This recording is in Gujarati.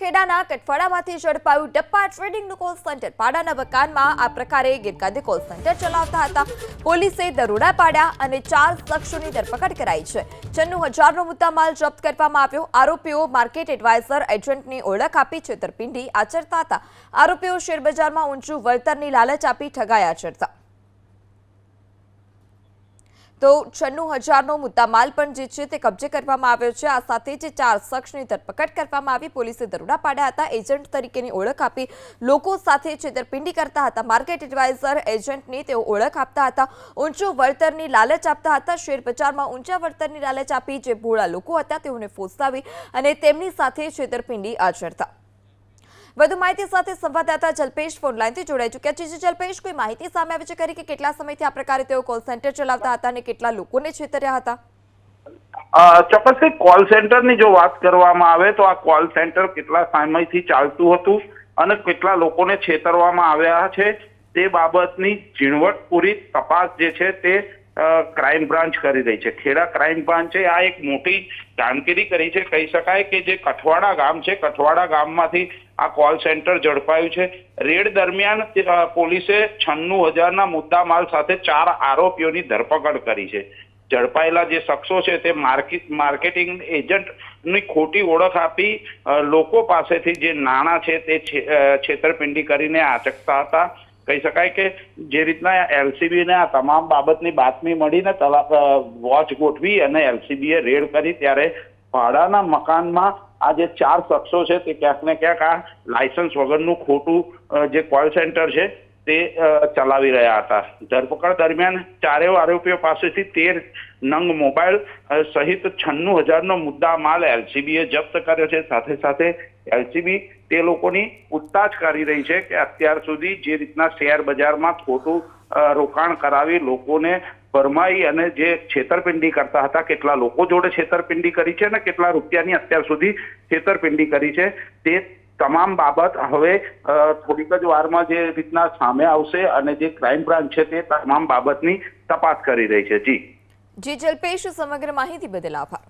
ખેડાના કઠવાડામાંથી ઝડપાયું ડબ્બા ટ્રેડિંગનું કોલ સેન્ટર। પાડાના મકાનમાં આ પ્રકારે ગેરકાયદે કોલ સેન્ટર ચલાવતા હતા। પોલીસે દરોડા પાડ્યા અને 4 શખ્સોની ધરપકડ કરાઈ છે। 96,000નો મુદ્દામાલ જપ્ત કરવામાં આવ્યો। આરોપીઓ માર્કેટ એડવાઇઝર એજન્ટની ઓળખ આપી છેતરપિંડી આચરતા હતા। આરોપીઓ શેરબજારમાં ઊંચું વળતરની લાલચ આપી ઠગાઈ આચરતા। તો 96,000નો મુદ્દામાલ પણ જે છે તે કબજે કરવામાં આવ્યો છે। આ સાથે જ 4 શખ્સની ધરપકડ કરવામાં આવી। પોલીસે દરોડા પાડ્યા હતા। એજન્ટ તરીકેની ઓળખ આપી લોકો સાથે છેતરપિંડી કરતા હતા। માર્કેટ એડવાઇઝર એજન્ટની તેઓ ઓળખ આપતા હતા। ઊંચું વળતરની લાલચ આપતા હતા। શેરબજારમાં ઊંચા વળતરની લાલચ આપી જે ભોળા લોકો હતા તેઓને ફોસલાવી અને તેમની સાથે છેતરપિંડી આચરતા। વધુ માહિતી સાથે સંવાદદાતા જલ્પેશ ફોન લાઈનથી જોડાઈ ચૂક્યા છે। જલ્પેશ, કોઈ માહિતી સામે આવી છે ખરી કે કેટલા સમયથી આ પ્રકારે તેઓ કોલ સેન્ટર ચલાવતા હતા અને કેટલા લોકોને છેતર્યા હતા? ચોક્કસથી કોલ સેન્ટરની જો વાત કરવામાં આવે તો આ કોલ સેન્ટર કેટલા સમયથી ચાલતું હતું અને કેટલા લોકોને છેતરવામાં આવ્યા છે તે બાબતની ઝીણવટપૂરી તપાસ જે છે તે ક્રાઇમ બ્રાન્ચ કરી રહી છે। ખેડા ક્રાઇમ બ્રાન્ચે આ એક મોટી કામગીરી કરી છે। કહી શકાય કે જે કઠવાડા ગામ છે, કઠવાડા ગામમાંથી આ કોલ સેન્ટર ઝડપાયું છે। રેડ દરમિયાન પોલીસે 96,000ના મુદ્દામાલ સાથે 4 આરોપીઓની ધરપકડ કરી છે। ઝડપાયેલા જે શખ્સો છે તે માર્કેટિંગ એજન્ટની ખોટી ઓળખ આપી લોકો પાસેથી જે નાણાં છે તે છેતરપિંડી કરીને આચકતા હતા। કહી શકાય કે જે રીતના એલસીબીને આ તમામ બાબતની બાતમી મળીને વોચ ગોઠવી અને એલસીબીએ રેડ કરી ત્યારે ભાડાના મકાનમાં આ જે 4 શખ્સો છે તે ક્યાંક ને ક્યાંક આ લાયસન્સ વગરનું ખોટું જે કોલ સેન્ટર છે તે ચલાવી રહ્યા હતા। ધરપકડ દરમિયાન 4 આરોપીઓ પાસેથી 13 નંગ મોબાઈલ સહિત 96,000નો મુદ્દા માલ એલસીબીએ જપ્ત કર્યો છે। સાથે સાથે એલસીબી તે લોકોની પૂછતાછ કરી રહી છે કે અત્યાર સુધી જે રીતના શેર બજારમાં ખોટું રોકાણ કરાવી લોકોને ભરમાઈ અને જે છેતરપિંડી કરતા હતા, કેટલા લોકો જોડે છેતરપિંડી કરી છે અને કેટલા રૂપિયાની અત્યાર સુધી છેતરપિંડી કરી છે તે તમામ બાબત હવે થોડીક જ વારમાં જે રીતના સામે આવશે અને જે ક્રાઇમ બ્રાન્ચ છે તે તમામ બાબતની તપાસ કરી રહી છે। જી જલ્પેશ, સમગ્ર માહિતી બદલ આભાર।